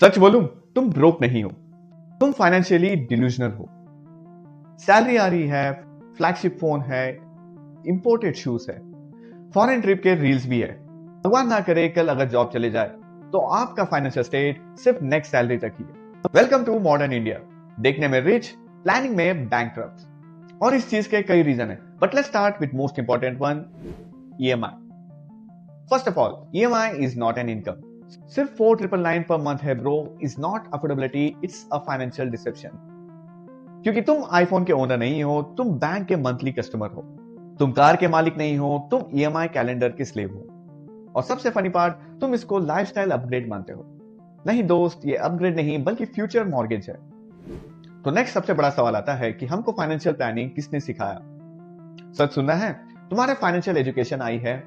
सच बोलूं, तुम ब्रोक नहीं हो, तुम फाइनेंशियली डिल्यूजनल हो। सैलरी आ रही है, फ्लैगशिप फोन है, इंपोर्टेड शूज है, फॉरेन ट्रिप के रील्स भी है। भगवान ना करे कल अगर जॉब चले जाए तो आपका फाइनेंशियल स्टेट सिर्फ नेक्स्ट सैलरी तक ही है। Welcome to modern India. देखने में रिच, प्लानिंग में बैंकक्रप्ट। और इस चीज के कई रीजन है, but let's start with most important one, EMI. First of all, EMI is not an income. सिर्फ 4999 पर मंथ है bro, is not affordability, it's a financial deception. क्योंकि तुम आईफोन के ओनर नहीं हो, तुम बैंक के मंथली कस्टमर हो। तुम कार के मालिक नहीं हो, तुम ईएमआई कैलेंडर के स्लेव हो। और सबसे फनी पार्ट, तुम इसको लाइफस्टाइल अपग्रेड मानते हो। नहीं दोस्त, ये अपग्रेड नहीं बल्कि फ्यूचर मॉर्गेज है। तो नेक्स्ट सबसे बड़ा सवाल आता है कि हमको फाइनेंशियल प्लानिंग किसने सिखाया? सच सुनना है, तुम्हारे फाइनेंशियल एजुकेशन आई है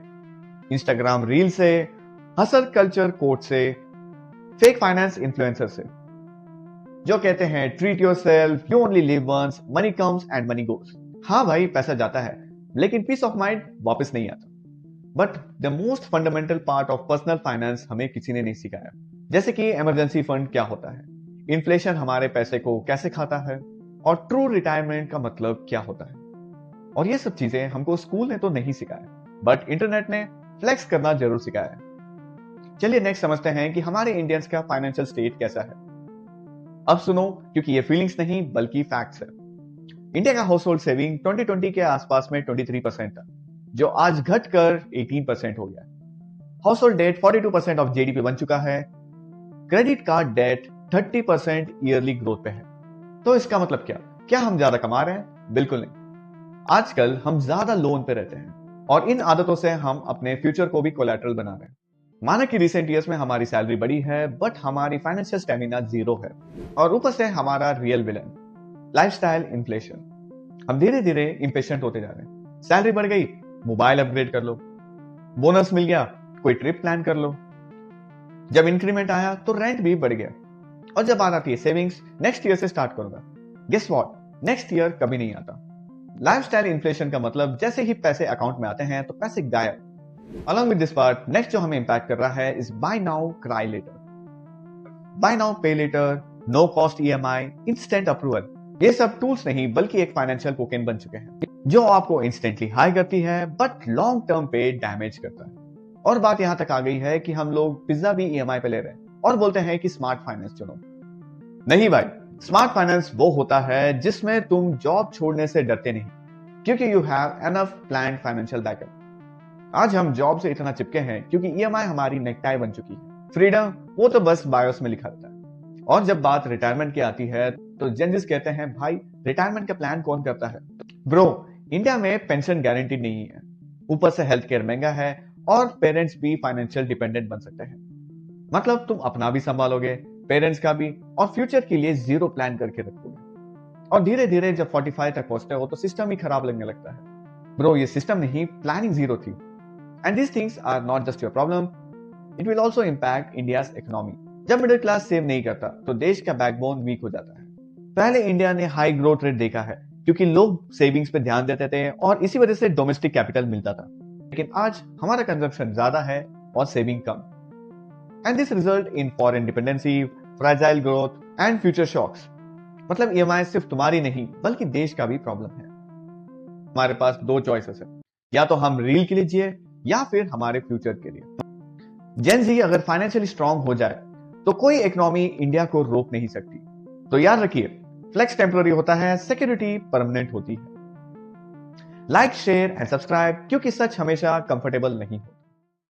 इंस्टाग्राम रील से, हसल कल्चर कोट से, फेक फाइनेंस इन्फ्लुएंसर से, जो कहते हैं treat yourself, you only live once, money comes and money goes. हाँ भाई, पैसा जाता है लेकिन पीस ऑफ माइंड वापस नहीं आता। But the most fundamental part of personal finance हमें किसी ने नहीं सिखाया। जैसे कि इमरजेंसी फंड क्या होता है, इन्फ्लेशन हमारे पैसे को कैसे खाता है, और ट्रू रिटायरमेंट का मतलब क्या होता है। और ये सब चीजें हमको स्कूल ने तो नहीं सिखाया, बट इंटरनेट ने फ्लेक्स करना जरूर सिखाया। चलिए नेक्स्ट समझते हैं कि हमारे इंडियंस का फाइनेंशियल स्टेट कैसा है। अब सुनो, क्योंकि ये फीलिंग्स नहीं बल्कि फैक्ट्स है। इंडिया का हाउस होल्ड सेविंग 2020 के आसपास में 23% था, जो आज घटकर 18% हो गया। Household debt 42% of GDP बन चुका है। Credit card debt 30% yearly growth पे है। तो इसका मतलब क्या हम ज्यादा कमा रहे हैं? बिल्कुल नहीं। आजकल हम ज्यादा लोन पे रहते हैं और इन आदतों से हम अपने फ्यूचर को भी कोलैटरल बना रहे हैं। माना कि रिसेंट ईयर्स में हमारी सैलरी बढ़ी है, बट हमारी फाइनेंशियल स्टेमिना जीरो है। और ऊपर से हमारा रियल विलन, लाइफस्टाइल इन्फ्लेशन। हम धीरे धीरे इंपेशेंट होते जा रहे हैं। सैलरी बढ़ गई, मोबाइल अपग्रेड कर लो। बोनस मिल गया, कोई ट्रिप प्लान कर लो। जब इंक्रीमेंट आया तो रेंट भी बढ़ गया। और जब आ रही है सेविंग्स, नेक्स्ट ईयर से स्टार्ट करूंगा। गेस व्हाट, नेक्स्ट ईयर कभी नहीं आता। लाइफस्टाइल इन्फ्लेशन का मतलब जैसे ही पैसे अकाउंट में आते हैं तो पैसे गायब। Along with this part, next जो हमें इम्पैक्ट कर रहा है इस buy now cry later, buy now pay later, no cost EMI, instant approval. ये सब टूल्स नहीं बल्कि एक फाइनेंशियल कोकेन बन चुके हैं, जो आपको इंस्टेंटली हाई करती है बट लॉन्ग टर्म पे डैमेज करता है। और बात यहां तक आ गई है कि हम लोग पिज्जा भी ईएमआई पे ले रहे हैं और बोलते हैं कि स्मार्ट फाइनेंस चुनो। नहीं भाई, स्मार्ट फाइनेंस वो होता है जिसमें तुम जॉब छोड़ने से डरते नहीं, क्योंकि you have enough planned financial backup. आज हम जॉब से इतना चिपके हैं क्योंकि ईएमआई हमारी नेकटाई बन चुकी है। फ्रीडम वो तो बस बायोस में लिखा रहता है। और जब बात रिटायरमेंट की आती है तो जेनजिस कहते हैं, भाई रिटायरमेंट का प्लान कौन करता है? ब्रो, इंडिया में पेंशन गारंटी नहीं है, ऊपर से हेल्थ केयर महंगा है और पेरेंट्स भी फाइनेंशियल डिपेंडेंट बन सकते हैं। मतलब तुम अपना भी संभालोगे, पेरेंट्स का भी, और फ्यूचर के लिए जीरो प्लान करके रखोगे। और धीरे धीरे जब 45 तक पहुंचते हो तो सिस्टम ही खराब लगने लगता है। ब्रो, ये सिस्टम नहीं, प्लानिंग जीरो थी। And these things are not just your problem, it will also impact India's economy. जब मिडिल क्लास सेव नहीं करता तो देश का बैकबोन वीक हो जाता है। पहले इंडिया ने हाई ग्रोथ रेट देखा है क्योंकि लोग सेविंग्स पे ध्यान देते थे और इसी वजह से डोमेस्टिक कैपिटल मिलता था। लेकिन आज हमारा कंजम्पशन ज्यादा है और सेविंग कम। And this result in foreign dependency, fragile growth and future shocks. मतलब ईएमआई सिर्फ तुम्हारी नहीं बल्कि देश का भी प्रॉब्लम है। हमारे पास दो चॉइसेस है, या तो हम रील के लिए जिए या फिर हमारे फ्यूचर के लिए। जेन जी अगर फाइनेंशियली स्ट्रांग हो जाए तो कोई इकोनॉमी इंडिया को रोक नहीं सकती। तो याद रखिए, फ्लेक्स टेम्पररी होता है, सिक्योरिटी परमानेंट होती है। लाइक, शेयर एंड सब्सक्राइब, क्योंकि सच हमेशा कंफर्टेबल नहीं होता।